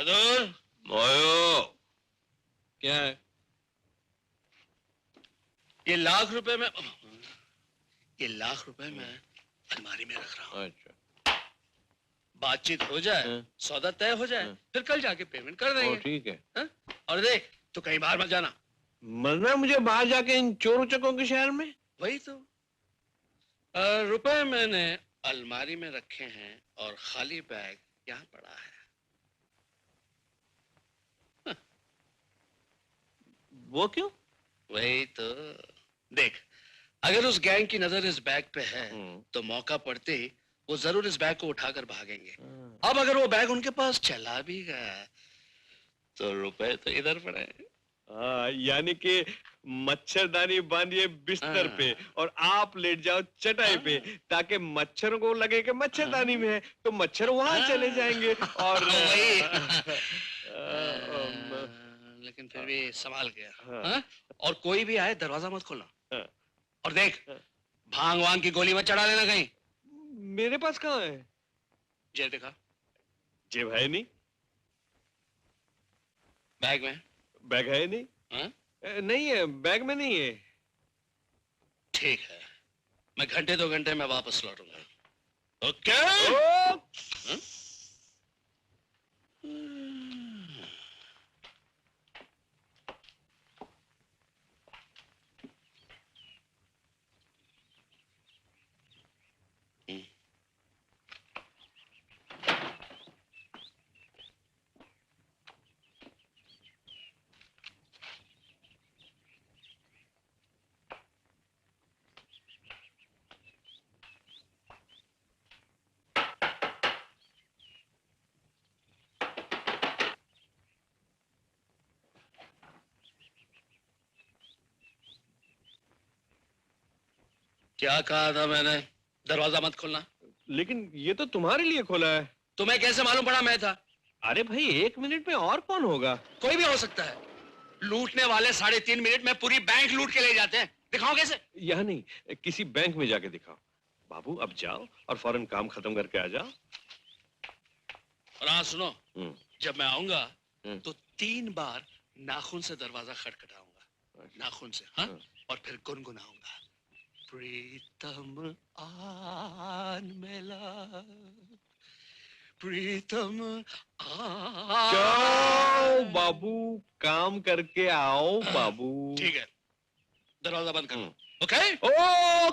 बहादुर। मोयो। क्या है? ये लाख रुपए में, ये लाख रुपए मैं अलमारी में रख रहा हूँ। अच्छा। बातचीत हो जाए, सौदा तय हो जाए, फिर कल जाके पेमेंट कर देंगे। ठीक है। और देख, तू कहीं बाहर मत जाना। मरना मुझे बाहर जाके इन चोर चकों के शहर में? वही तो। रुपए मैंने अलमारी में रखे हैं और खाली बैग यहाँ पड़ा है। वो क्यों? वही तो। देख, अगर उस गैंग की नजर इस बैग पे है तो मौका पड़ते ही वो जरूर इस बैग को उठाकर भागेंगे। अब अगर वो बैग उनके पास चला भी गया तो रुपए तो इधर पड़े। यानी कि मच्छरदानी बांधिए बिस्तर पे और आप लेट जाओ चटाई पे, ताकि मच्छरों को लगे कि मच्छरदानी में है, तो मच्छर वहां चले जाएंगे। और लेकिन फिर भी संभाल गया। और कोई भी आए दरवाजा मत खोलना। और देख, भांग वांग की गोली मत चढ़ा लेना कहीं। मेरे पास कहाँ है? जेब दिखा। जेब है नहीं। बैग में? बैग है नहीं। नहीं है, बैग में नहीं है। ठीक है, मैं घंटे 2 घंटे में वापस लौटूंगा। ओके? क्या कहा था मैंने? दरवाजा मत खोलना। लेकिन ये तो तुम्हारे लिए खोला है। तुम्हें कैसे मालूम पड़ा मैं था? अरे भाई, 1 मिनट में और कौन होगा? कोई भी हो सकता है। लूटने वाले 3.5 मिनट में पूरी बैंक लूट के ले जाते हैं। दिखाओ कैसे? यहाँ नहीं, किसी बैंक में जाके दिखाओ। बाबू अब जाओ और फौरन काम खत्म करके आ जाओ। और हाँ सुनो, जब मैं आऊंगा तो 3 बार नाखून से दरवाजा खटखटाऊंगा। नाखून से, हाँ? और फिर गुनगुनाऊंगा, प्रीतम आन मेला, प्रीतम आन। जाओ बाबू, काम करके आओ बाबू। ठीक है, दरवाजा बंद करो। ओके? ओ!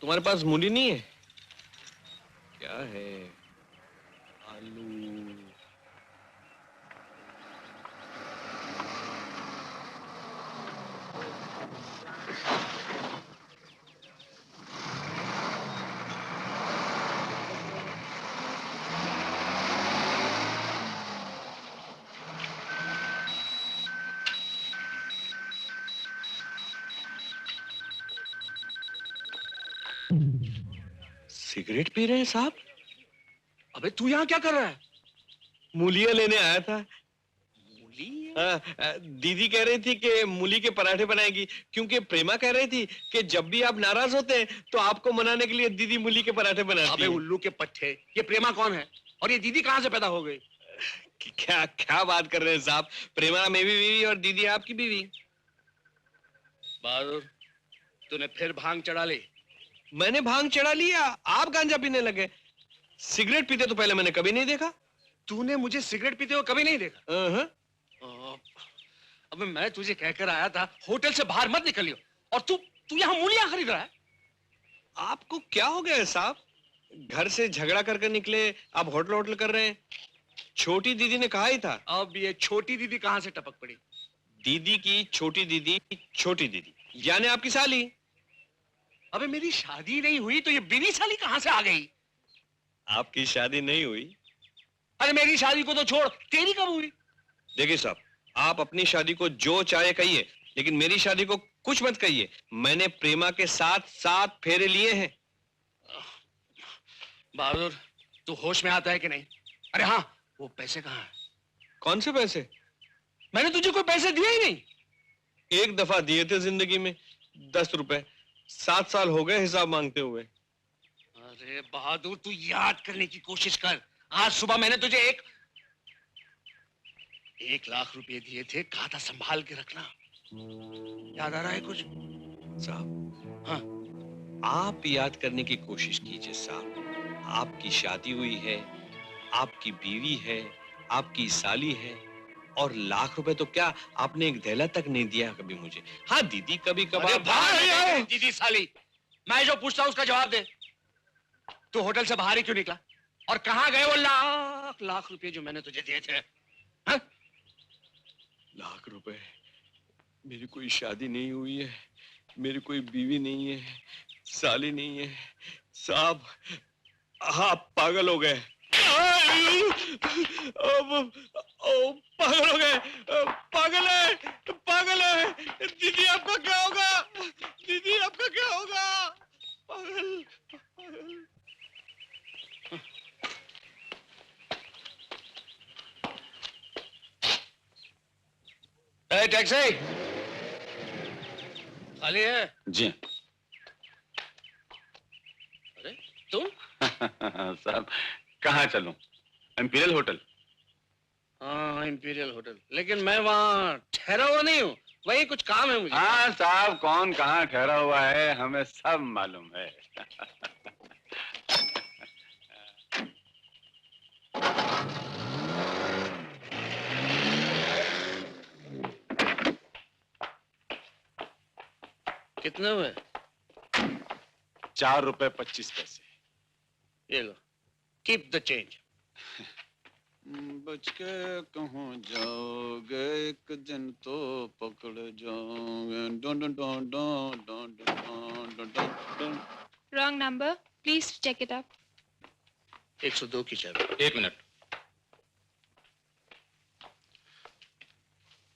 तुम्हारे पास मूली नहीं है? क्या है? आलू। सिगरेट पी रहे हैं साहब? अबे तू यहाँ क्या कर रहा है? मूलियां लेने आया था। मूली? दीदी कह रही थी कि मूली के पराठे बनाएगी, क्योंकि प्रेमा कह रही थी कि जब भी आप नाराज होते हैं तो आपको मनाने के लिए दीदी मूली के पराठे बनाती है। अबे उल्लू के पट्टे, ये प्रेमा कौन है और ये दीदी कहाँ से पैदा हो गई? क्या क्या बात कर रहे हैं साहब? प्रेमा मेरी बीवी और दीदी आपकी बीवी। बहादुर, तूने फिर भांग चढ़ा ली। मैंने भांग चढ़ा लिया, आप गांजा पीने लगे। सिगरेट पीते तो पहले मैंने कभी नहीं देखा। तूने मुझे सिगरेट पीते हुए कभी नहीं देखा? अबे मैं तुझे कहकर आया था होटल से बाहर मत निकलियो, और तू यहाँ मूलियां खरीद रहा है। आपको क्या हो गया है साहब? घर से झगड़ा करके निकले, आप होटल होटल कर रहे हैं। छोटी दीदी ने कहा ही था। अब ये छोटी दीदी कहाँ से टपक पड़ी? दीदी की छोटी दीदी, छोटी दीदी यानी आपकी साली। अबे मेरी शादी नहीं हुई तो ये बिनी साली कहाँ से आ गई? आपकी शादी नहीं हुई? अरे मेरी शादी को तो छोड़, तेरी कब हुई? देखिए साहब, आप अपनी शादी को जो चाहे कहिए, लेकिन मेरी शादी को कुछ मत कहिए। मैंने प्रेमा के साथ 7 फेरे लिए हैं। बहादुर, तू होश में आता है कि नहीं? अरे हाँ, वो पैसे कहाँ हैं? कौन से पैसे? मैंने तुझे कोई पैसे दिए ही नहीं। एक दफा दिए थे जिंदगी में 10 रुपए। 7 साल हो गए हिसाब मांगते हुए। अरे बहादुर, तू याद करने की कोशिश कर। आज सुबह मैंने तुझे 1 लाख रुपए दिए थे, कहा था संभाल के रखना। याद आ रहा है कुछ? साहब, हाँ। आप याद करने की कोशिश कीजिए साहब। आपकी शादी हुई है, आपकी बीवी है, आपकी साली है, और लाख रुपए तो क्या आपने एक धैला तक नहीं दिया कभी मुझे। हाँ दीदी कभी अरे कभार। भाई, दीदी साली, मैं जो पूछता हूँ उसका जवाब दे। तू होटल से बाहर ही क्यों निकला? और कहाँ गए वो लाख लाख रुपए जो मैंने तुझे दिए थे? हाँ? लाख रुपए? मेरी कोई शादी नहीं हुई है, मेरी कोई बीवी नहीं है, साली नहीं है साहब। हाँ पागल हो गए। पागल हो गए। पागल है, पागल है। दीदी आपका क्या होगा? दीदी आपका क्या होगा? पागल, पागल। टैक्सी खाली है? जी। अरे तुम? साहब कहाँ चलूं? Imperial hotel. हाँ, इंपीरियल होटल, लेकिन मैं वहाँ ठहरा हुआ नहीं हूँ, वही कुछ काम है मुझे। हाँ साहब, कौन कहाँ ठहरा हुआ है हमें सब मालूम है। कितने हुए? 4 रुपए 25 पैसे। ये लो, कीप द चेंज। बच के कहूँ जाओगे एक दिन तो पकड़ जाओगे। डों डों डों डों डों डों डों डों। Wrong number. Please check it up. 102 की चाबी। 1 मिनट।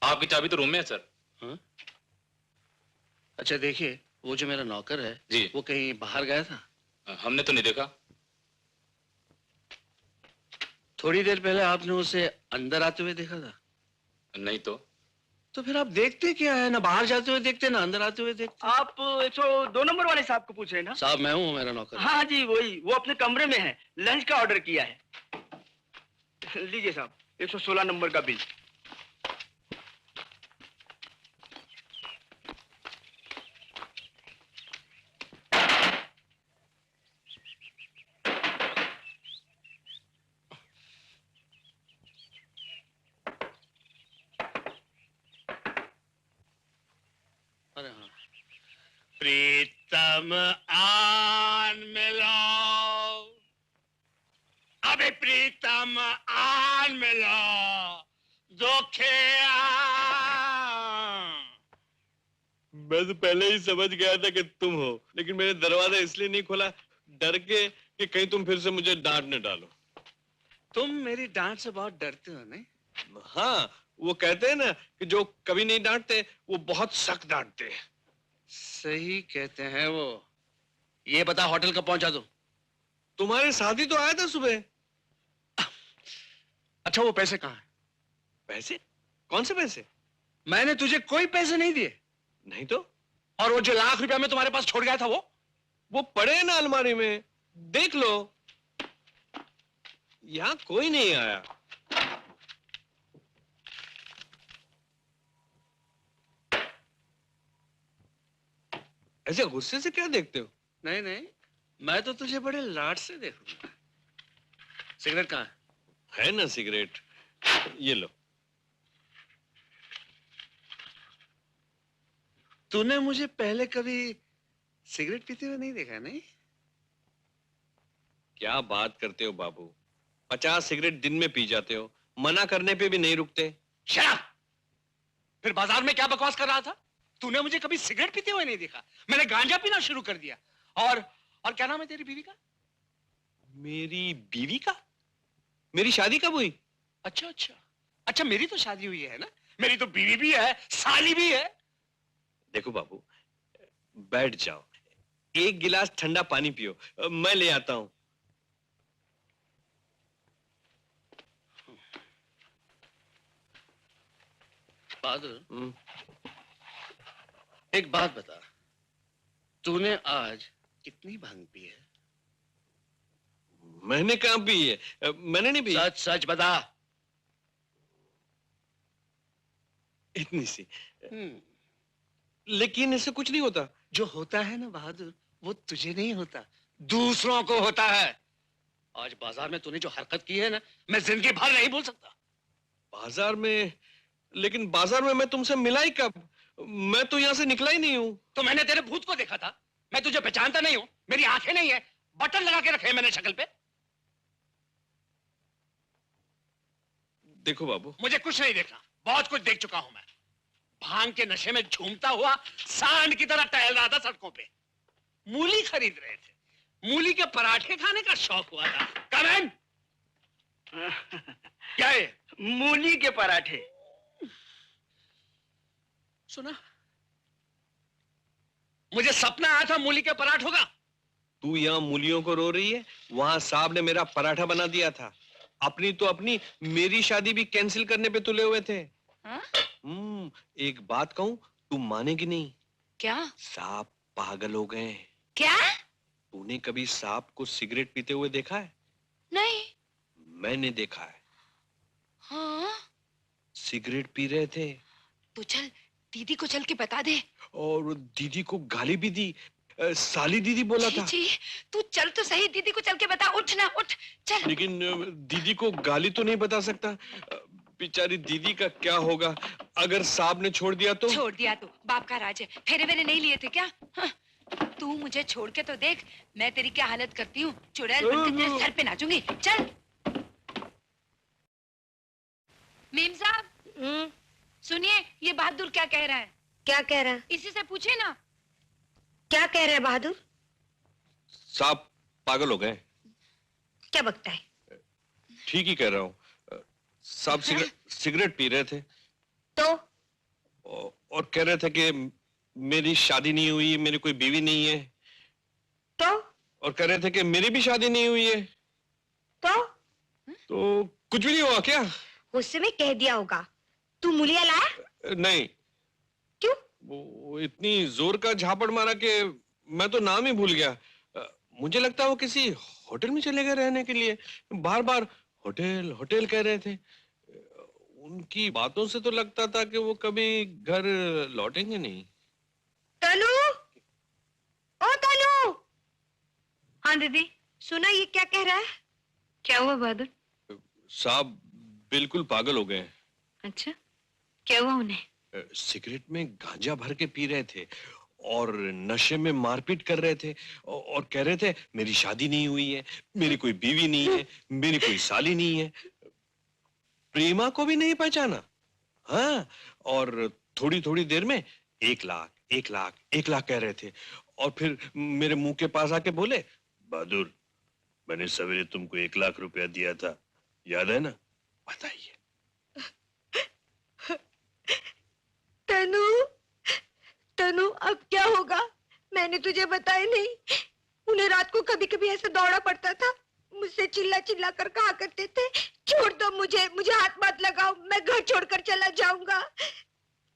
आपकी चाबी तो रूम में है सर। हाँ? अच्छा देखिए, वो जो मेरा नौकर है जी। वो कहीं बाहर गया था? हमने तो नहीं देखा। थोड़ी देर पहले आपने उसे अंदर आते हुए देखा था? नहीं तो फिर आप देखते क्या है? ना बाहर जाते हुए देखते ना अंदर आते हुए देखते। आप 102 नंबर वाले साहब को पूछ रहे हैं ना? साहब मैं हूँ, मेरा नौकर। हाँ जी वही, वो अपने कमरे में है, लंच का ऑर्डर किया है। लीजिए साहब 116 नंबर का बिल। अरे हाँ। प्रीतम आन मिलो, अबे प्रीतम आन मिलो, धोखे मैं तो पहले ही समझ गया था कि तुम हो, लेकिन मैंने दरवाजा इसलिए नहीं खोला, डर के कि कहीं तुम फिर से मुझे डांट न डालो। तुम मेरी डांट से बहुत डरते हो नहीं? हाँ, वो कहते हैं ना कि जो कभी नहीं डांटते वो बहुत सख्त डांटते हैं। सही कहते हैं वो। ये बता, होटल कब पहुंचा दूं? तुम्हारे साथी तो आया था सुबह। अच्छा वो पैसे कहाँ हैं? पैसे? कौन से पैसे? मैंने तुझे कोई पैसे नहीं दिए। नहीं तो? और वो जो लाख रुपया मैं तुम्हारे पास छोड़ गया था वो पड़े हैं ना अलमारी में, देख लो। यहाँ कोई नहीं आया। ऐसे गुस्से से क्या देखते हो? नहीं नहीं, मैं तो तुझे बड़े लाड से देखूंगा। सिगरेट कहाँ है? है ना सिगरेट, ये लो। तूने मुझे पहले कभी सिगरेट पीते हुए नहीं देखा नहीं? क्या बात करते हो बाबू, 50 सिगरेट दिन में पी जाते हो, मना करने पे भी नहीं रुकते। Shut up! फिर बाजार में क्या बकवास कर रहा था? तूने मुझे कभी सिगरेट पीते हुए नहीं देखा। मैंने गांजा पीना शुरू कर दिया। और क्या नाम है तेरी बीवी का? मेरी बीवी का? मेरी शादी कब हुई? अच्छा अच्छा अच्छा, मेरी तो शादी हुई है ना, मेरी तो बीवी भी है, साली भी है। देखो बाबू, बैठ जाओ, एक गिलास ठंडा पानी पियो, मैं ले आता हूं। बहादुर, एक बात बता, तूने आज कितनी भांग पी है? मैंने कहाँ पी है? मैंने नहीं पी। सच सच बता। इतनी सी। लेकिन इससे कुछ नहीं होता। जो होता है ना बहादुर, वो तुझे नहीं होता, दूसरों को होता है। आज बाजार में तूने जो हरकत की है ना, मैं जिंदगी भर नहीं भूल सकता। बाजार में? लेकिन बाजार में मैं तुमसे मिला ही कब? मैं तो यहाँ से निकला ही नहीं हूँ। तो मैंने तेरे भूत को देखा था। मैं तुझे पहचानता नहीं हूँ, मेरी आंखें नहीं है, बटन लगा के रखे हैं मैंने शक्ल पे। देखो बाबू, मुझे कुछ नहीं देखना, बहुत कुछ देख चुका हूं मैं। भांग के नशे में झूमता हुआ सांड की तरह टहल रहा था सड़कों पे। मूली खरीद रहे थे, मूली के पराठे खाने का शौक हुआ था। कमेन क्या है? मूली के पराठे। सुना, मुझे सपना आया था मूली के पराठों का। तू यहाँ मूलियों को रो रही है, वहां साहब ने मेरा पराठा बना दिया था। अपनी तो अपनी, मेरी शादी भी कैंसिल करने पे तुले हुए थे। हाँ? एक बात कहूं, तू मानेगी नहीं। क्या? साहब पागल हो गए। क्या? तूने कभी सांप को सिगरेट पीते हुए देखा है? नहीं। मैंने देखा है। हाँ? सिगरेट पी रहे थे। तो चल दीदी को चल के बता दे। और दीदी को गाली भी दी। साली दीदी बोला था। जी, तू चल तो सही, दीदी को चल के बता। उठ ना, उठ चल। लेकिन दीदी को गाली तो नहीं बता सकता। बेचारी दीदी का क्या होगा अगर साहब ने छोड़ दिया तो? छोड़ दिया तो बाप का राज है। फेरे वेरे नहीं लिए थे क्या? हाँ? तू मुझे छोड़ के तो देख, मैं तेरी क्या हालत करती हूँ। चुड़ैल बनकर तेरे सर पे नाचूंगी। चल। मेम साहब, सुनिए, ये बहादुर क्या कह रहा है? क्या कह रहा है? इसी से पूछे ना। क्या कह रहा है बहादुर? साहब पागल हो गए। क्या बकता है? ठीक ही कह रहा हूँ। साहब सिगरेट पी रहे थे तो? और कह रहे थे कि मेरी शादी नहीं हुई, मेरी कोई बीवी नहीं है। तो? और कह रहे थे कि मेरी भी शादी नहीं हुई है। तो कुछ भी नहीं हुआ क्या? उससे मैं कह दिया होगा। तू मूलिया लाया? नहीं। क्यों? वो इतनी जोर का झापड़ मारा कि मैं तो नाम ही भूल गया। मुझे लगता है वो किसी होटल में चले गए रहने के लिए। बार बार होटल होटल कह रहे थे। उनकी बातों से तो लगता था कि वो कभी घर लौटेंगे नहीं। तनु, ओ तनु। हाँ दीदी, सुना ये क्या कह रहा है? क्या हुआ बहादुर? साहब बिल्कुल पागल हो गए। अच्छा, क्या हुआ उन्हें? सिगरेट में गांजा भर के पी रहे थे और नशे में मारपीट कर रहे थे और कह रहे थे मेरी शादी नहीं हुई है, मेरी कोई बीवी नहीं है, मेरी कोई साली नहीं है। प्रेमा को भी नहीं पहचाना। हाँ, और थोड़ी थोड़ी देर में 1 लाख 1 लाख 1 लाख कह रहे थे। और फिर मेरे मुंह के पास आके बोले, बहादुर मैंने सवेरे तुमको 1 लाख रुपया दिया था, याद है ना? बताइए। तनु, तनु अब क्या होगा? मैंने तुझे बताया नहीं। उन्हें रात को कभी कभी ऐसे दौड़ा पड़ता था। मुझसे चिल्ला चिल्ला कर कहा करते थे, छोड़ दो मुझे, मुझे हाथ मत लगाओ, मैं घर छोड़कर चला जाऊंगा।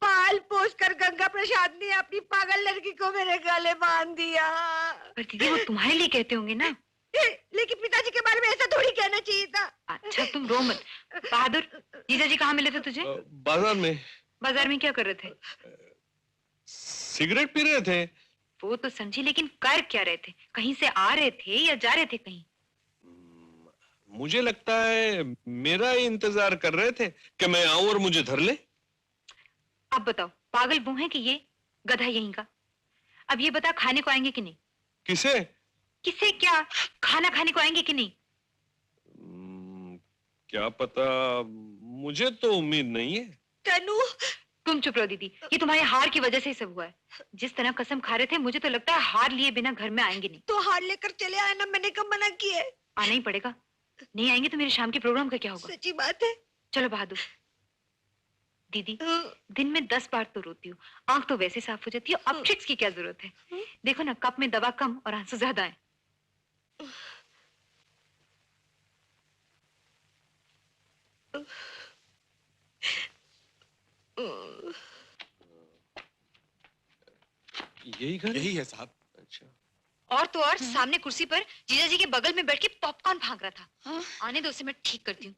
पाल पोस कर गंगा प्रसाद ने अपनी पागल लड़की को मेरे गले बांध दिया। पर दीदी वो तुम्हारे लिए कहते होंगे ना। लेकिन पिताजी के बारे में ऐसा थोड़ी कहना चाहिए था। अच्छा तुम रो मत। बहादुर, जीजा जी कहाँ मिले थे तुझे? बाजार में। बाजार में क्या कर रहे थे? सिगरेट पी रहे थे। वो तो समझी, लेकिन कर क्या रहे थे? कहीं से आ रहे थे या जा रहे थे कहीं? मुझे लगता है मेरा ही इंतजार कर रहे थे कि मैं आऊं और मुझे धर ले। अब बताओ, पागल वो है कि ये गधा यहीं का? अब ये बता, खाने को आएंगे कि नहीं? किसे? किसे क्या, खाना खाने को आएंगे कि नहीं? क्या पता, मुझे तो उम्मीद नहीं है। तनु, तुम चुप रहो दीदी, ये तुम्हारे हार की वजह से ही सब हुआ है। जिस तरह कसम खा रहे थे, मुझे तो लगता है हार लिए बिना घर में आएंगे नहीं। तो हार लेकर चले आए ना, मैंने कब मना किया है? आना ही पड़ेगा। नहीं आएंगे तो मेरे शाम के प्रोग्राम का क्या होगा? सच्ची बात है। चलो बहादुर। दीदी दिन में 10 बार तो रोती हूँ, आंख तो वैसे साफ हो जाती है, अब ट्रिक्स की क्या जरूरत है? देखो ना, कप में दवा कम और आंसू ज्यादा है। यही घर है? यही है साहब। अच्छा। और तो और सामने कुर्सी पर जीजा जी के बगल में बैठ के पॉपकॉर्न फाँक रहा था। हाँ? आने दो, उसे मैं ठीक करती हूँ।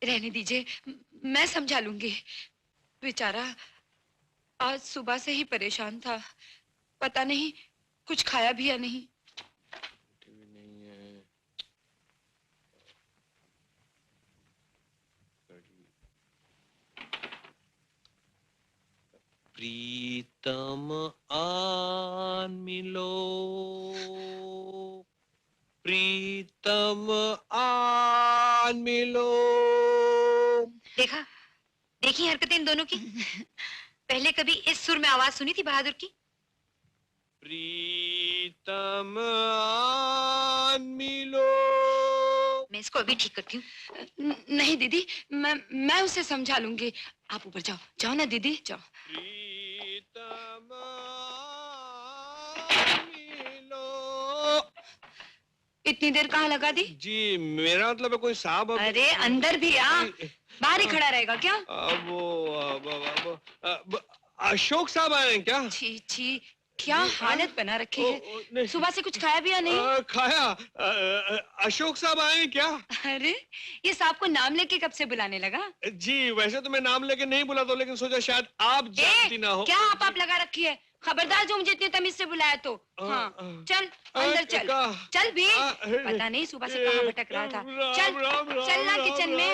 रहने दीजिए, मैं समझा लूंगी। बेचारा आज सुबह से ही परेशान था, पता नहीं कुछ खाया भी या नहीं। टीवी नहीं है। प्रीतम आन मिलो, प्रीतम आन मिलो। देखा, देखी हरकतें इन दोनों की। पहले कभी इस सुर में आवाज सुनी थी बहादुर की? प्रीतम आन मिलो। मैं इसको अभी ठीक करती हूँ। नहीं दीदी, मैं उसे समझा लूंगी। आप ऊपर जाओ, जाओ ना दीदी, जाओ। प्रीतम आन मिलो। इतनी देर कहाँ लगा दी? जी मेरा मतलब है कोई साहब अरे अंदर भी आ, बाहर ही खड़ा रहेगा क्या? अशोक साहब आए हैं क्या? छी छी, क्या हालत बना रखी है। नहीं। सुबह से कुछ खाया भी या नहीं? खाया। अशोक साहब आए हैं क्या? अरे ये साहब को नाम लेके कब से बुलाने लगा? जी वैसे तो मैं नाम लेके नहीं बुलाता हूँ, लेकिन सोचा शायद आप जानती ना हो। क्या आप लगा रखी है? खबरदार जो मुझे इतनी तमीज से बुलाया तो। हाँ चल अंदर चल, चल भी। पता नहीं सुबह से कहाँ भटक रहा था। चल चलना किचन में।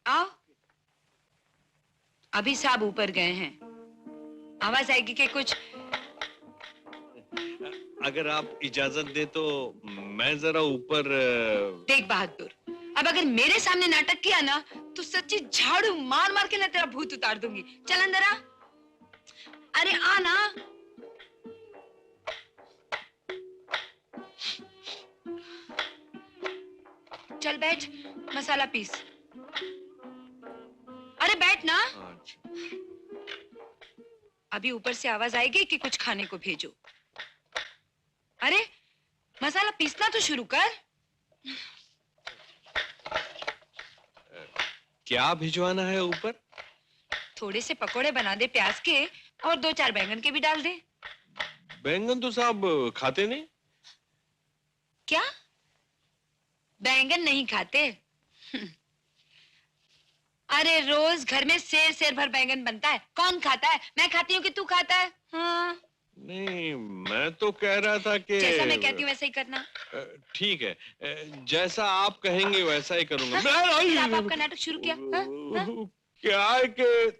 आओ। अभी साहब ऊपर गए हैं, आवाज आएगी कि कुछ। अगर आप इजाजत दे तो मैं जरा ऊपर। देख बहादुर, अब अगर मेरे सामने नाटक किया ना तो सच्ची झाड़ू मार मार के ना तेरा भूत उतार दूंगी। चल अंदर आ। अरे आ ना। चल बैठ, मसाला पीस। अरे बैठ ना। अभी ऊपर से आवाज आएगी कि कुछ खाने को भेजो। अरे मसाला पीसना तो शुरू कर। क्या भिजवाना है ऊपर? थोड़े से पकोड़े बना दे प्याज के, और 2-4 बैंगन के भी डाल दे। बैंगन तो साहब खाते नहीं। क्या? बैंगन नहीं खाते? अरे रोज घर में सेर भर बैंगन बनता है, कौन खाता है? मैं खाती हूँ कि तू खाता है? हाँ। नहीं मैं तो कह रहा था कि जैसा मैं कहती हूँ वैसा ही करना। ठीक है, जैसा आप कहेंगे वैसा ही करूंगा। फिर आप आपका नाटक शुरू किया। हाँ? हाँ? क्या है कि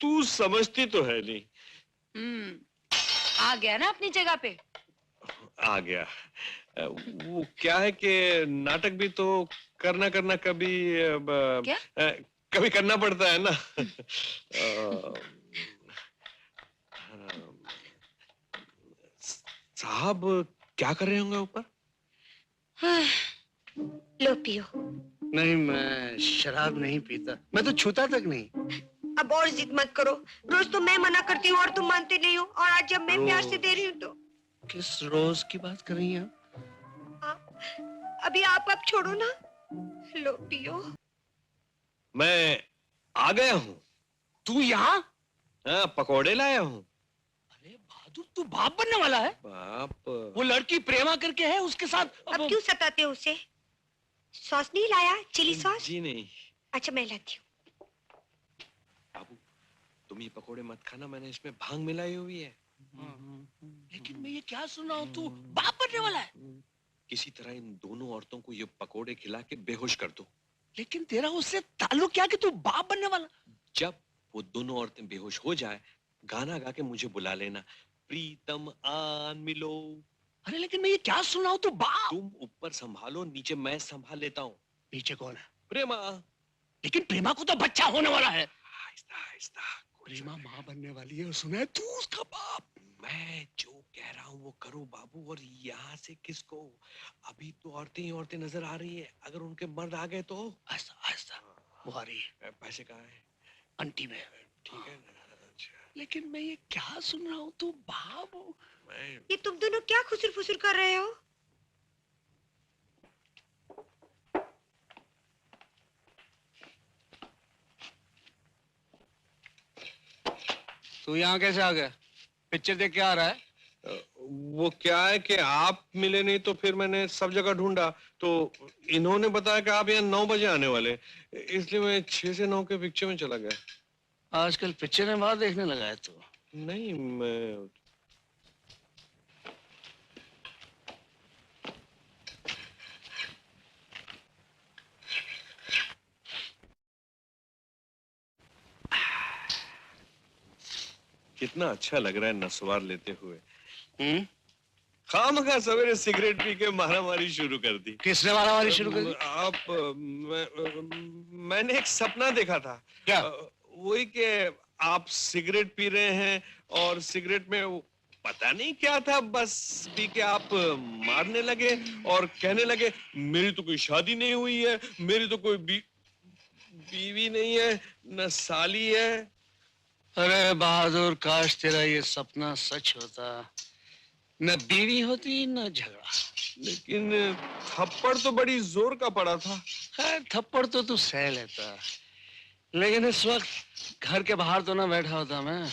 तू समझती तो है नहीं। आ गया ना अपनी जगह पे। आ गया। वो क्या है कि नाटक भी तो करना कभी क्या? कभी करना पड़ता है ना। साहब क्या कर रहे होंगे ऊपर? हाँ, लो पियो। नहीं मैं शराब नहीं पीता, मैं तो छूता तक नहीं। अब और जिद मत करो, रोज तो मैं मना करती हूँ और तुम मानते नहीं हो, और आज जब मैं प्यार से दे रही हूँ तो। किस रोज की बात कर रही हैं आप? अभी आप अब छोड़ो ना, लो पियो। मैं आ गया हूँ। तू यहाँ? हाँ, पकोड़े लाया हूँ। अरे बहादुर, तू बाप बनने वाला है? बाप? वो लड़की प्रेमा करके है, उसके साथ अब क्यों सताते हो उसे? सॉस नहीं लाया? Chilli sauce? जी नहीं। अच्छा मैं लाती हूँ। बाबू तुम ये पकोड़े मत खाना, मैंने इसमें भांग मिलाई हुई है। लेकिन मैं ये क्या सुन रहा हूँ, तू बाप बनने वाला है? किसी तरह इन दोनों औरतों को ये पकोड़े खिला के बेहोश कर दो। लेकिन तेरा उससे ताल्लुक क्या कि तू बाप बनने वाला? जब वो दोनों औरतें बेहोश हो जाए, गाना गा के मुझे बुला लेना, प्रीतम आन मिलो। अरे लेकिन मैं ये क्या सुन रहा हूँ, तू बाप। तुम ऊपर संभालो, नीचे मैं संभाल लेता हूँ। नीचे कौन है? प्रेमा। लेकिन प्रेमा को तो बच्चा होने वाला है। आहिस्ता आहिस्ता। प्रेमा माँ बनने वाली है और सुना है तू उसका बाप। मैं जो कह रहा हूँ वो करो बाबू, और यहाँ से किसको? अभी तो औरतें ही औरतें नजर आ रही है, अगर उनके मर्द आ गए तो। ऐसा ऐसा वो आ रही है। पैसे कहाँ है? अंटी में। ठीक है ना? अच्छा। लेकिन मैं ये क्या सुन रहा हूँ, तू बाप। मैं ये तुम दोनों क्या खुसुर फुसुर कर रहे हो? तू यहाँ कैसे आ गया? पिक्चर देख के आ रहा है? वो क्या है कि आप मिले नहीं तो फिर मैंने सब जगह ढूंढा तो इन्होंने बताया कि आप यहाँ 9 बजे आने वाले, इसलिए मैं 6 से 9 के पिक्चर में चला गया। आजकल पिक्चरें बाहर देखने लगा है तू? नहीं, मैं कितना अच्छा लग रहा है नस्वार लेते हुए। खामखा सवेरे सिगरेट पी के मारामारी शुरू कर दी। किसने मारामारी शुरू कर दी? मैंने एक सपना देखा था। क्या? वही कि आप सिगरेट पी रहे हैं और सिगरेट में पता नहीं क्या था, बस पी के आप मारने लगे और कहने लगे मेरी तो कोई शादी नहीं हुई है, मेरी तो कोई बीवी नहीं है, न साली है। अरे बहादुर, काश तेरा ये सपना सच होता। न बीवी होती न झगड़ा। लेकिन थप्पड़ तो बड़ी जोर का पड़ा था। खैर थप्पड़ तो तू सह लेता, लेकिन इस वक्त घर के बाहर तो ना बैठा होता मैं।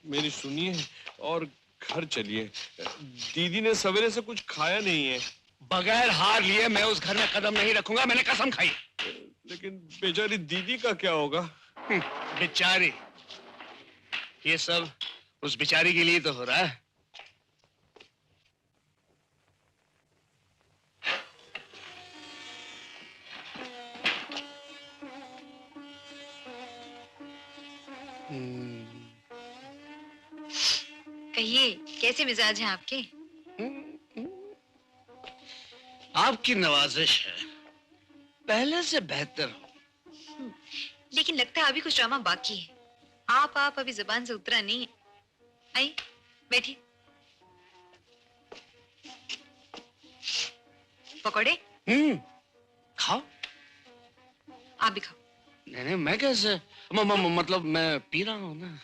मेरी सुनिए और घर चलिए। दीदी ने सवेरे से कुछ खाया नहीं है। बगैर हार लिए मैं उस घर में कदम नहीं रखूंगा, मैंने कसम खाई। लेकिन बेचारी दीदी का क्या होगा? बेचारी? ये सब उस बेचारी के लिए तो हो रहा है। कहिए, कैसे मिजाज हैं आपके? आपकी नवाजिश है, पहले से बेहतर हो। लेकिन लगता है अभी कुछ ड्रामा बाकी है। आप अभी जुबान से उतरा नहीं है। आई, बैठिए। पकौड़े? खाओ। आप भी खाओ। नहीं, मैं कैसे? मतलब मैं पी रहा हूँ ना।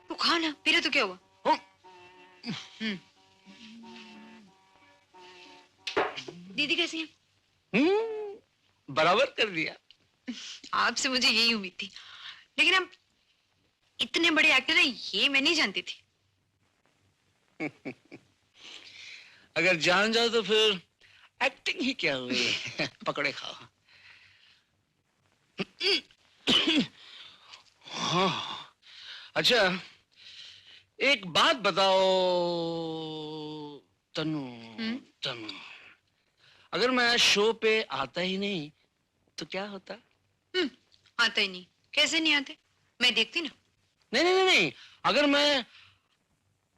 तो खाओ ना, पी रहे तो क्या हुआ? दीदी कैसी है? बराबर कर दिया। आपसे मुझे यही उम्मीद थी, लेकिन आप इतने बड़े एक्टर हैं ये मैं नहीं जानती थी। अगर जान जाओ तो फिर एक्टिंग ही क्या हुई। पकड़े खाओ। हाँ, अच्छा एक बात बताओ तनु। तनु, अगर मैं शो पे आता ही नहीं तो क्या होता? आता ही नहीं? कैसे नहीं आते? मैं देखती ना। नहीं नहीं नहीं, अगर मैं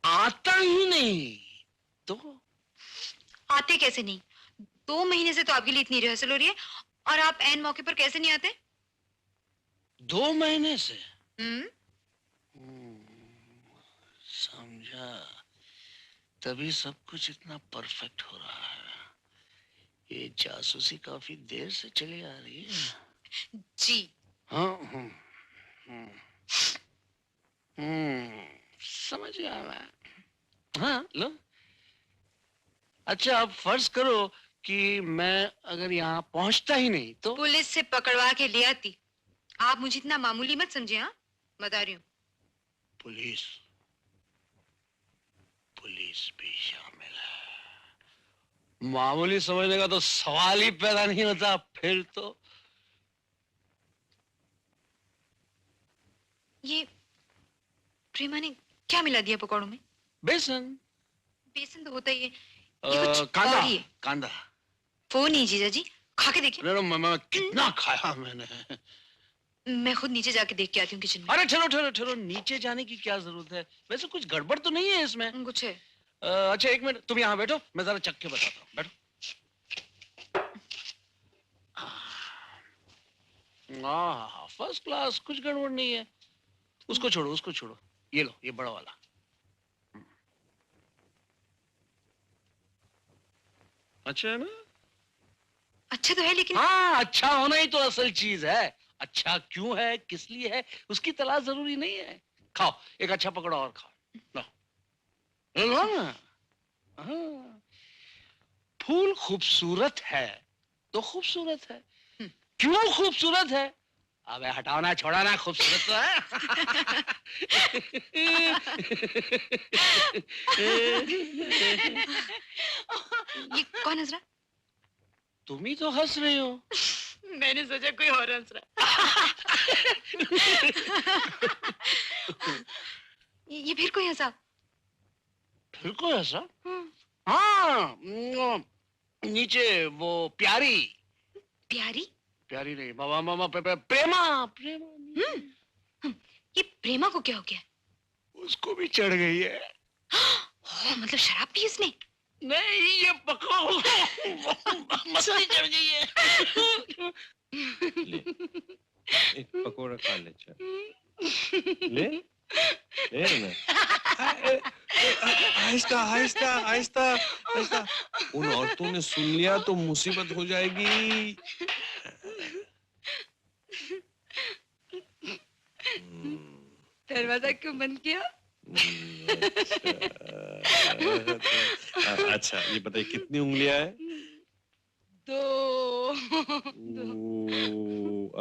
आता ही नहीं तो? आते कैसे नहीं? 2 महीने से तो आपके लिए इतनी रिहर्सल हो रही है और आप ऐन मौके पर कैसे नहीं आते? 2 महीने से? समझा, तभी सब कुछ इतना परफेक्ट हो रहा है। ये जासूसी काफी देर से चली आ रही है। जी हाँ। समझ गया मैं। हाँ लो। अच्छा, अब फर्ज करो कि मैं अगर यहाँ पहुंचता ही नहीं तो? पुलिस से पकड़वा के ले आती। आप मुझे इतना मामूली मत समझे। हाँ, बता रही हूँ। पुलिस भी शामिल है? मामूली समझने का तो सवाल ही पैदा नहीं होता फिर तो। ये प्रेमा ने क्या मिला दिया पकौड़ों में? बेसन। बेसन तो होता ही है। ये कुछ कांदा। और ही है। कांदा। वो नहीं जीजा जी, खा के देखिए। मैं कितना खाया मैंने। मैं खुद नीचे जाके देख के आती हूँ किचन में। अरे ठहरो, नीचे जाने की क्या जरूरत है? वैसे कुछ गड़बड़ तो नहीं है इसमें? कुछ है। अच्छा एक मिनट, तुम यहाँ बैठो, मैं जरा चख के बताता हूँ। बैठो। फर्स्ट क्लास, कुछ गड़बड़ नहीं है। उसको छोड़ो। ये लो, ये बड़ा वाला। अच्छा है ना? अच्छा तो है, लेकिन हाँ, अच्छा होना ही तो असल चीज है। अच्छा क्यों है, किस लिए है, उसकी तलाश जरूरी नहीं है। खाओ, एक अच्छा पकौड़ा और खाओ। लो ना। हाँ। फूल खूबसूरत है तो खूबसूरत है। क्यों खूबसूरत है अबे हटाओ ना, छोड़ा ना, खूबसूरत तो है। ये कौन हंस रहा? तुम ही तो हंस रही हो। मैंने सोचा कोई और हंस रहा। ये फिर कोई हंसा? फिर कोई हंसा? हाँ, नीचे वो प्यारी। प्यारी? प्यारी नहीं, मामा मामा प्रेमा प्रेमा। ये प्रेमा को क्या हो गया? उसको भी चढ़ गई है। मतलब शराब पी उसने? नहीं, ये पको मस्ती चढ़ गई है। ले, एक पकोड़ा खा ले, चल। ले, ले ना। आहिस्ता आहिस्ता आहिस्ता आहिस्ता। उन औरतों ने सुन लिया तो मुसीबत हो जाएगी। दरवाजा क्यों बंद किया? अच्छा, ये बताइए कितनी उंगलियां हैं? 2।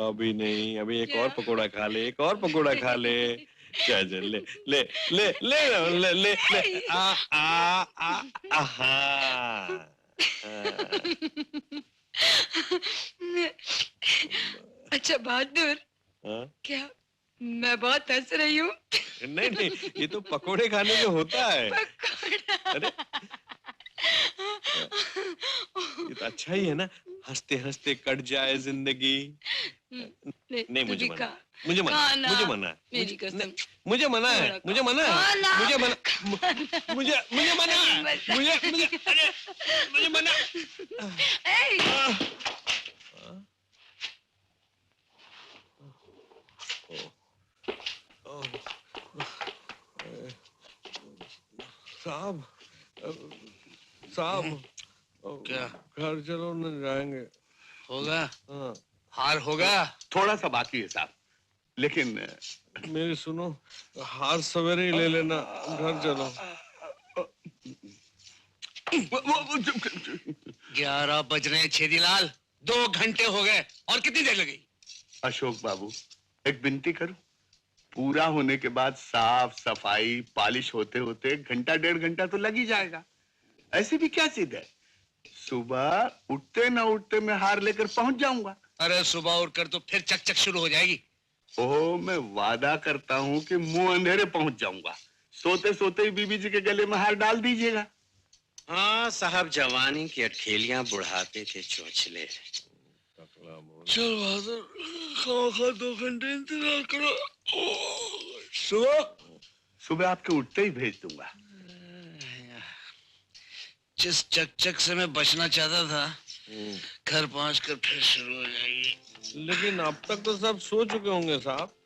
अभी नहीं, अभी एक और पकोड़ा खा ले, एक और पकोड़ा खा ले। चल चल, ले ले ले ले ले ले ले। आ आ आ आहा। अच्छा बहादुर, क्या मैं बहुत हंस रही हूँ? नहीं नहीं, ये तो पकोड़े खाने में होता है। अरे ये तो अच्छा ही है ना, हंसते हंसते कट जाए जिंदगी। नहीं, मुझे मना, मुझे मना, मुझे मना, मेरी कसम, मुझे मना है, मुझे मना है, मुझे मना, मुझे मुझे मना है, मुझे मुझे अरे मुझे मना। साहब, साहब, क्या घर चलो न जाएंगे। होगा? हाँ, हार होगा? थोड़ा सा बाकी है साहब, लेकिन मेरी सुनो, हार सवेरे ही ले लेना, घर चलो। 11 बज रहे हैं छेदीलाल, 2 घंटे हो गए और कितनी देर लगेगी? अशोक बाबू, एक विनती करूं? पूरा होने के बाद साफ सफाई पॉलिश होते होते घंटा 1.5 घंटा तो लग ही जाएगा। ऐसी भी क्या चीज है, सुबह उठते ना उठते मैं हार लेकर पहुंच जाऊंगा। अरे सुबह उठकर तो फिर चकचक शुरू हो जाएगी। ओह, मैं वादा करता हूं कि मुंह अंधेरे पहुंच जाऊंगा। सोते सोते ही बीबी जी के गले में हार डाल दीजिएगा। हाँ साहब, जवानी की अठखेलियां बुढ़ापे के चोंचले। चल बहादुर, खा 2 घंटे इंतजार करो। सुबह सुबह आपके उठते ही भेज दूंगा। जिस चकचक से मैं बचना चाहता था, घर पहुंचकर फिर शुरू हो जाएगी। लेकिन अब तक तो सब सो चुके होंगे साहब।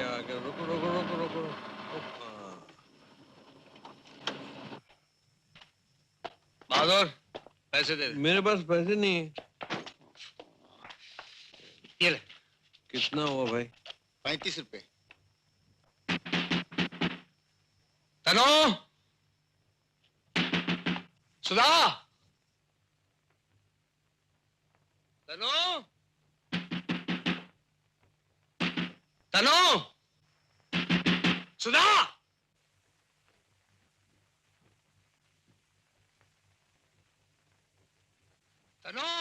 आ गया, रुको रुको रुको रुको हाँ। बहादुर पैसे दे दे। मेरे पास पैसे नहीं है। ये ले। कितना हुआ भाई? 35 रुपए। तनो, सुधा, तनो, तनो, सुधा, तनो,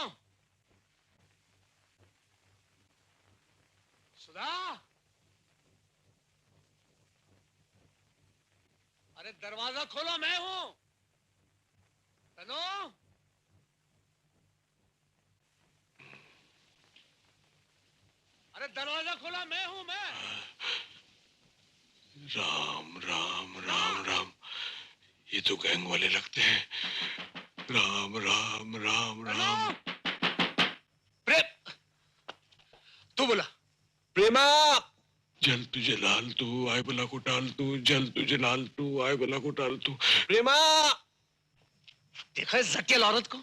सुधा, अरे दरवाजा खोलो, मैं हूं। तनो, अरे दरवाजा खोला, मैं हूं मैं। राम राम राम राम, ये तो गैंग वाले लगते हैं। राम राम राम राम। तू बोला। प्रेमा, जल तुझे लाल तू आय बला को टाल तू, जल तुझे लाल तू आय बला को टाल तू। प्रेमा। देखा इस जक्केल औरत को?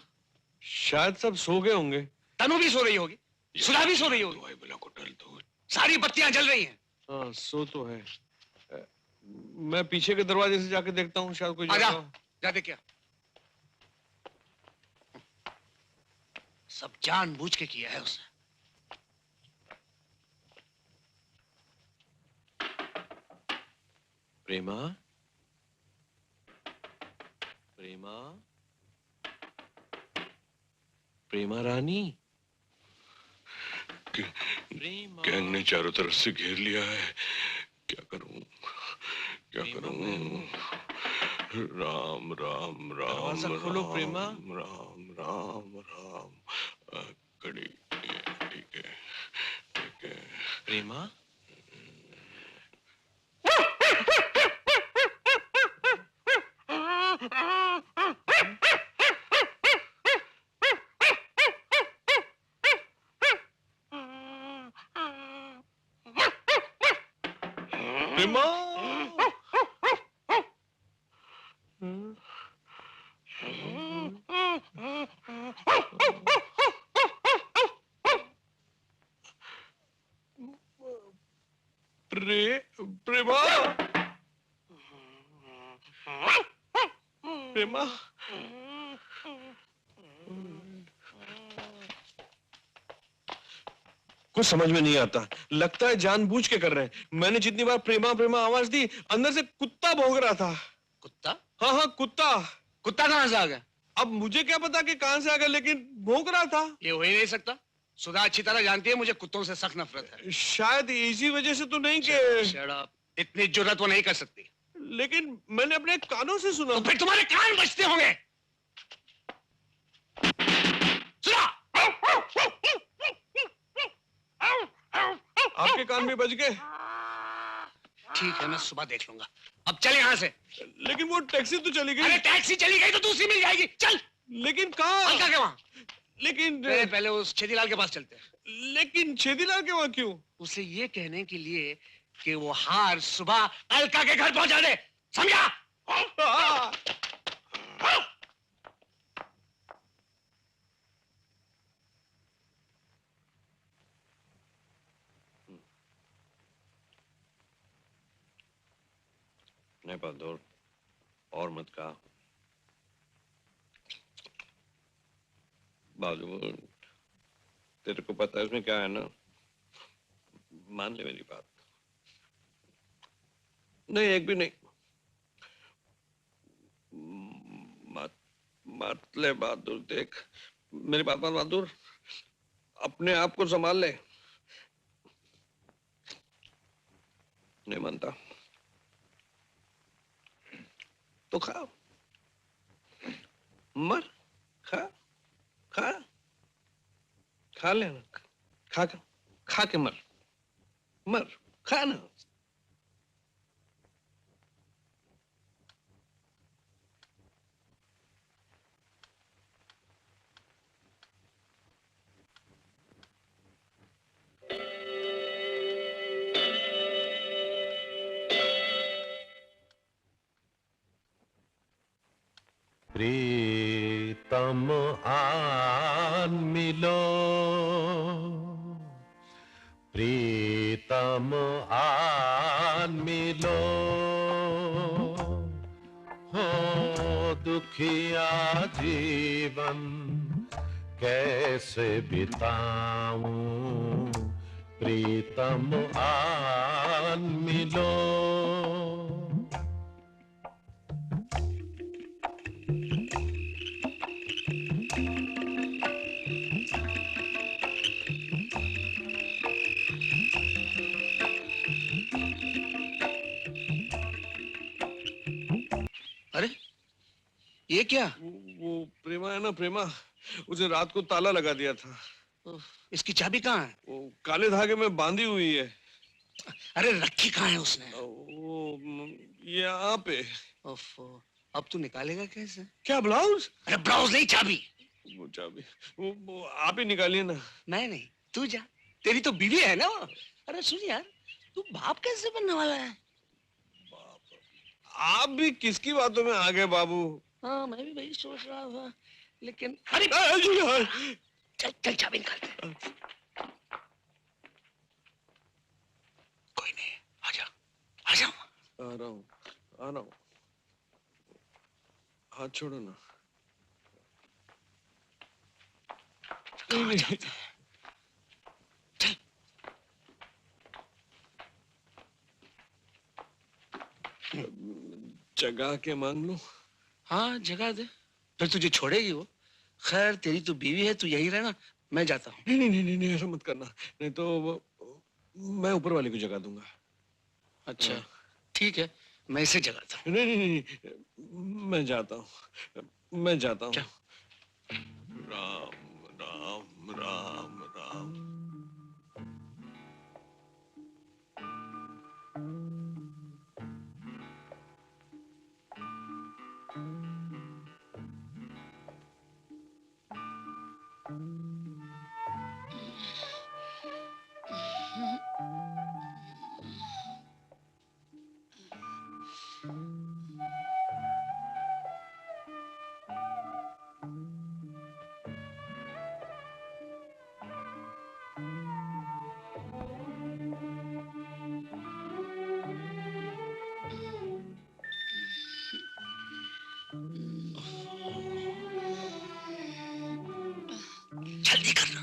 शायद सब सो गए होंगे। तनु भी सो रही होगी, सुधा भी सो रही होगी। आय बला को टाल तू। सारी बत्तियां जल रही हैं। हाँ, सो तो है। मैं पीछे के दरवाजे से जाके देखता हूँ, शायद कोई आजा, जागा हो। जा देख क्या। सब जानबूझ के किया है उसने। प्रेमा, प्रेमा, प्रेमा रानी। गैंग ने चारों तरफ से घेर लिया है। क्या करूं, क्या करूं? राम राम राम। दरवाजा खोलो प्रेमा। राम राम राम। कड़ी, ठीक है, ठीक है। प्रेमा, प्रेमा। प्रेमा, प्रेमा। कुछ समझ में नहीं आता, लगता है जानबूझ के कर रहे हैं। मैंने जितनी बार प्रेमा प्रेमा आवाज दी, अंदर से कुत्ता भौंक रहा था। कुत्ता? हाँ हाँ, कुत्ता। कुत्ता कहां से आ गया? अब मुझे क्या पता कि कहां से आ गया, लेकिन भौंक रहा था। ये हो ही नहीं सकता। सुधा अच्छी तरह जानती है मुझे कुत्तों से सख्त नफरत है। शायद इसी वजह से तो नहीं कि Shut up. इतनी जुर्रत वो नहीं कर सकती। लेकिन मैंने अपने कानों से सुना। तो फिर तुम्हारे कान बजते होंगे। सुना? आपके कान में बज गए? ठीक है, मैं सुबह देख लूंगा। अब चल यहाँ से। लेकिन वो टैक्सी तो चली गई। अरे टैक्सी चली गई तो दूसरी मिल जाएगी। चल। लेकिन कहाँ? अलका के वहाँ। लेकिन पहले उस छेदीलाल के पास चलते हैं। लेकिन छेदीलाल के वहाँ क्यों? उसे ये कहने के लिए कि वो हार सुबह अलका के घर पहुंचा दे, समझा? नहीं बहादुर, और मत कहा। बहादुर, तेरे को पता है इसमें क्या है ना? मान ले मेरी बात। नहीं, एक भी नहीं। मत मत ले बहादुर, देख मेरी बात मान बहादुर, अपने आप को संभाल ले। नहीं मानता तो खा, मर, खा खा खा लेना, खा के मर, मर, खा ना। प्रीतम आन मिलो, प्रीतम आन मिलो, हो दुखिया जीवन कैसे बिताऊं, प्रीतम आन मिलो। अरे ये क्या? वो प्रेमा है ना, प्रेमा, उसे रात को ताला लगा दिया था। इसकी चाबी कहाँ है? वो काले धागे में बांधी हुई है। अरे रखी कहाँ है उसने? वो यहाँ पे। ओफो, अब तू निकालेगा कैसे? क्या ब्लाउज? अरे ब्लाउज नहीं, चाबी। वो चाबी वो आप ही निकालिए ना। मैं नहीं, तू जा, तेरी तो बीवी है ना वो। अरे सुन यार, तू बाप कैसे बनने वाला है? आप भी किसकी बातों में आ गए बाबू? हाँ मैं भी वही सोच रहा था, लेकिन अरे चल चल चाबी निकालते। कोई नहीं, आजा आजा। आ रहा हूँ आ रहा हूँ। हाथ छोड़ो ना। नहीं। जगा के मांग लो। हाँ जगा दे, फिर तुझे छोड़ेगी वो। खैर तेरी तो बीवी है, तू यही रहना, मैं जाता हूँ। नहीं नहीं नहीं नहीं, ऐसा मत करना, नहीं तो मैं ऊपर वाले को जगा दूंगा। अच्छा ठीक है, मैं इसे जगाता हूँ। नहीं नहीं नहीं, मैं जाता हूँ, मैं जाता हूँ। राम राम राम राम। जल्दी करना।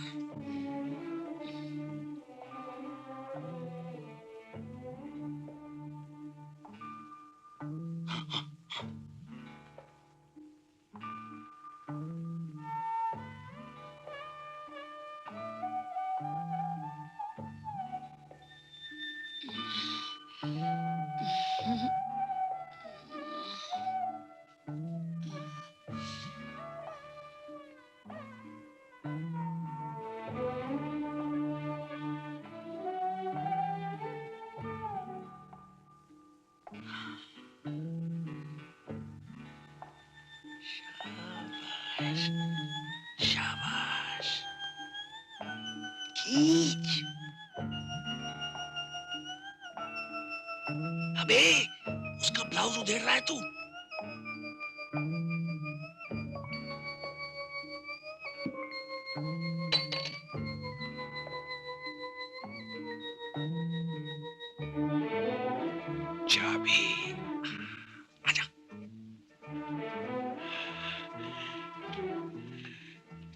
शाबाश, खींच। अबे उसका ब्लाउज उधेड़ रहा है तू। चाबी, आजा।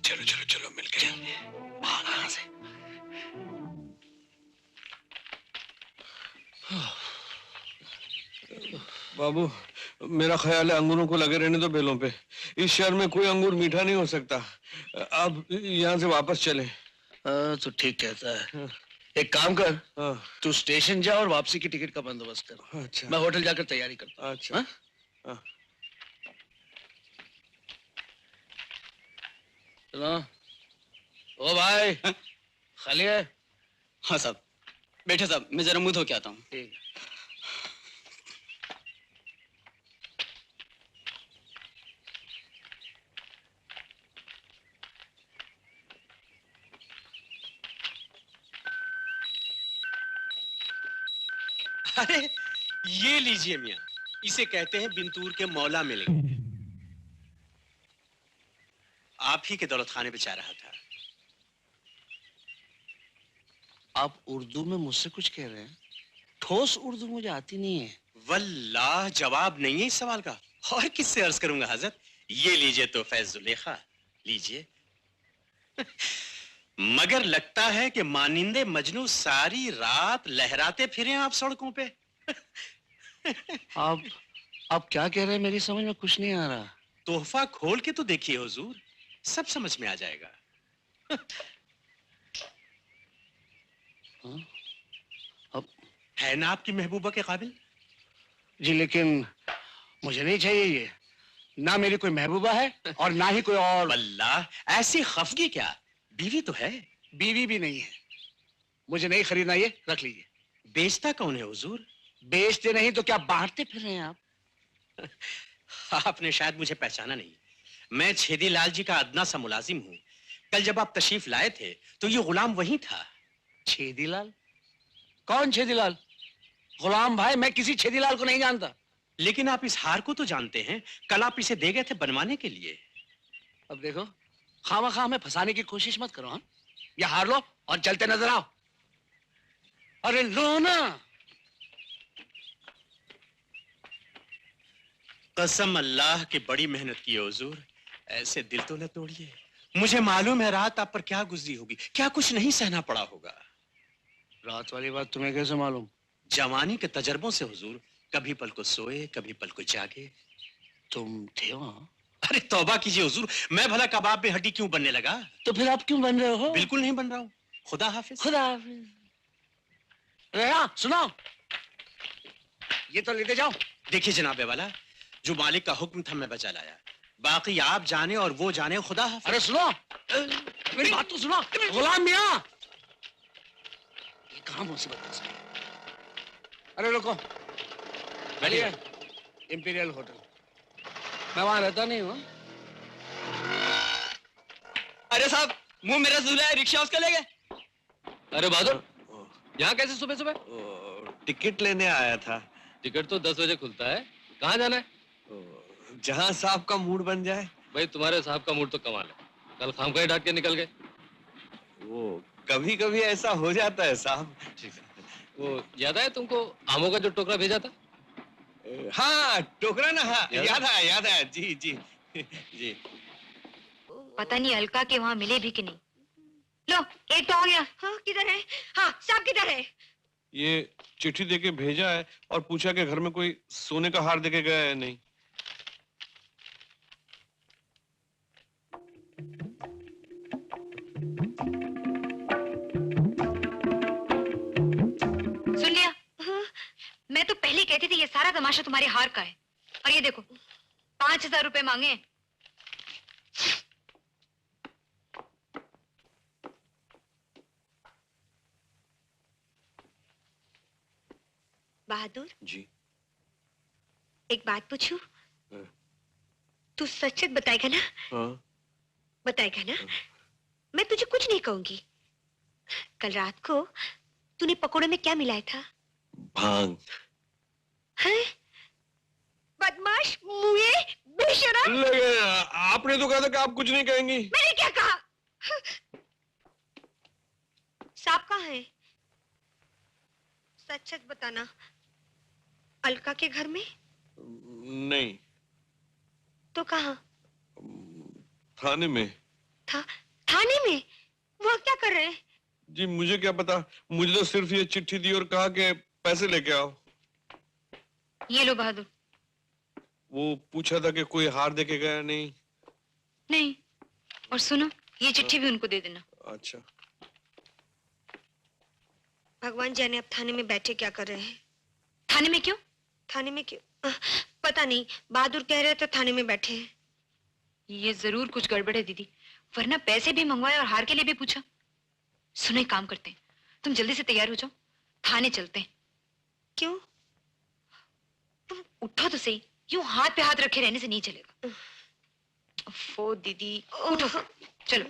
चलो चलो चलो मिलके। भाग यहाँ से। बाबू मेरा ख्याल है अंगूरों को लगे रहने दो बेलों पे। इस शहर में कोई अंगूर मीठा नहीं हो सकता। अब यहाँ से वापस चले। तो ठीक कहता है। एक काम कर, तू स्टेशन जा और वापसी की टिकट का बंदोबस्त कर। अच्छा। मैं होटल जाकर तैयारी करता हूँ। अच्छा। चलो। ओ भाई, खाली है? हाँ साहब। बैठे साहब, मैं जरा मुंह धो के आता हूँ। ठीक है। अरे ये लीजिए मियाँ, इसे कहते हैं बिंतूर के मौला मिलेंगे। आप ही के दौलत खाने पे जा रहा था। आप उर्दू में मुझसे कुछ कह रहे हैं? ठोस उर्दू मुझे आती नहीं है। वल्लाह जवाब नहीं है इस सवाल का। और किससे अर्ज करूंगा हजरत। ये लीजिए तो फैजुलेखा, लीजिए। मगर लगता है कि मानिंदे मजनू सारी रात लहराते फिरे आप सड़कों पे। आप क्या कह रहे हैं? मेरी समझ में कुछ नहीं आ रहा। तोहफा खोल के तो देखिए हुजूर, सब समझ में आ जाएगा। अब है ना आपकी महबूबा के काबिल? जी लेकिन मुझे नहीं चाहिए ये। ना मेरी कोई महबूबा है और ना ही कोई और। अल्लाह ऐसी खफगी क्या, बीवी तो है। बीवी भी नहीं है। मुझे नहीं खरीदना, ये रख लीजिए। बेचता कौन है हुजूर? बेचते नहीं तो क्या बांटते फिर रहे हैं आप? आपने शायद मुझे पहचाना नहीं। मैं छेदी लाल जी का अदना सा मुलाजिम हूँ। कल जब आप तशरीफ लाए थे तो ये गुलाम वही था। छेदीलाल? कौन छेदीलाल? गुलाम भाई, मैं किसी छेदीलाल को नहीं जानता। लेकिन आप इस हार को तो जानते हैं। कल आप इसे दे गए थे बनवाने के लिए। अब देखो, खामा में फंसाने की कोशिश मत करो। हाँ, ये हार लो और चलते नजर आओ। अरे लो ना। कसम अल्लाह की बड़ी मेहनत की है हुजूर, ऐसे दिल तो न तोड़िए। मुझे मालूम है रात आप पर क्या गुजरी होगी, क्या कुछ नहीं सहना पड़ा होगा। रात वाली बात तुम्हें कैसे मालूम? जवानी के तजर्बों से हुजूर, कभी पल को सोए कभी पल को जागे। तुम थे वहां? अरे तौबा कीजिए हुजूर, मैं भला कबाब में हड्डी क्यों बनने लगा? तो फिर आप क्यों बन रहे हो? बिल्कुल नहीं बन रहा हूँ। खुदा हाफिज। खुदा हाफिज। रेहा, सुनो, ये तो लेते जाओ। देखिए जनाबे वाला, जो मालिक का हुक्म था मैं बचा लाया। बाकी आप जाने और वो जाने, खुदा हाफिज। अरे सुनो, मेरी बात तो सुनो। गुलाम मियां, ये कहाँ मुसीबत फंस गई? अरे रुको, चलिए इंपीरियल होटल। मैं वहां रहता नहीं हूँ। अरे साहब, मुंह मेरा झूला है, रिक्शा उसका ले गए। अरे बहादुर, यहाँ कैसे सुबह सुबह? टिकट लेने आया था। टिकट तो 10 बजे खुलता है। कहाँ जाना है? जहाँ साहब का मूड बन जाए। भाई तुम्हारे साहब का मूड तो कमाल है। कल खामखा डांट के निकल गए। वो कभी कभी ऐसा हो जाता है साहब। ठीक है। वो याद है तुमको आमों का जो टोकरा भेजा था? हाँ टोकरा ना, हाँ याद है। जी जी जी। पता नहीं अलका के वहाँ मिले भी कि नहीं। लो एक तो आ गया। हाँ किधर है? हाँ साहब किधर है? ये चिट्ठी देके भेजा है और पूछा कि घर में कोई सोने का हार देके गया है नहीं। सुन लिया? हाँ? मैं तो पहले कहती थी ये सारा तमाशा तुम्हारे हार का है, और ये देखो 5000 रुपए मांगे हैं। बहादुर जी, एक बात पूछूं? हाँ। तू सच बताएगा ना? हाँ। बताएगा ना? मैं तुझे कुछ नहीं कहूंगी। कल रात को तूने पकोड़े में क्या मिलाया था? भांग। हैं? बदमाश, मुए, बेशरम। आपने तो कहा था कि आप कुछ नहीं कहेंगी। मैंने क्या कहा? सांप कहाँ है? सच सच बताना। अलका के घर में? नहीं। तो कहाँ? थाने में। थाने में? वो क्या कर रहे हैं? जी मुझे क्या पता, मुझे तो सिर्फ ये चिट्ठी दी और कहा कि पैसे लेके आओ। ये लो बहादुर। वो पूछा था कि कोई हार देके गया नहीं। नहीं, और सुनो ये चिट्ठी भी उनको दे देना। अच्छा। भगवान जाने अब थाने में बैठे क्या कर रहे हैं। थाने में क्यों? थाने में क्यों? पता नहीं, बहादुर कह रहे थे थाने में बैठे हैं। ये जरूर कुछ गड़बड़ है दीदी, वरना पैसे भी मंगवाए और हार के लिए भी पूछा। सुनो एक काम करते हैं, तुम जल्दी से तैयार हो जाओ, थाने चलते हैं। क्यों? तुम उठो तो सही, यूं हाथ पे हाथ रखे रहने से नहीं चलेगा। ओफो दीदी, उठो, चलो।